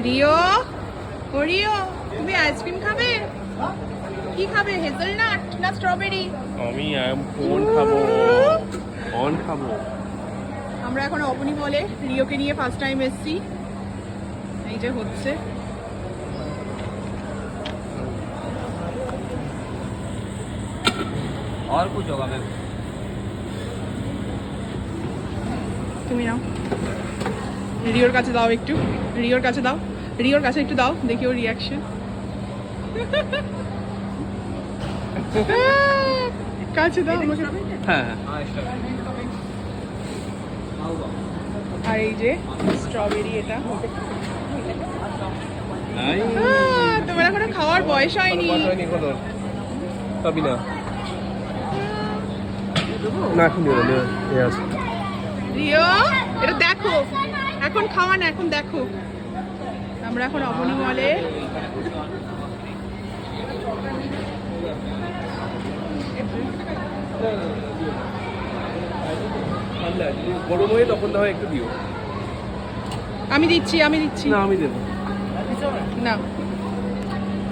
Rio, ও Rio, তুমি ice cream খাবে? কি খাবে, হেজেলনাট না স্ট্রবেরি? আমি কোন খাবো? কোন খাবো? আমরা এখন অবনী মলে রিওকে নিয়ে ফার্স্ট টাইম এসেছি। এই যে হচ্ছে और कुछ होगा मैम? তুমি নাও, রিওর কাছে দাও একটু, রিওর কাছে দাও, রিওর কাছে একটু দাও, দেখি ওর রিয়াকশন। কাছে দাও আমাকে। हाँ আর এই যে স্ট্রবেরি, এটা তোমার এখনো খাওয়ার বয়স হয়নি। তবে না না এখন দিও না, এই আছে। রিও, এটা দেখো, এখন খাওয়া না, এখন দেখো। আমরা এখন অবনী মলে। গরম হয়ে তখন তো হয় একটু দিও। আমি দিচ্ছি, আমি দিচ্ছি। না আমি দেবো। না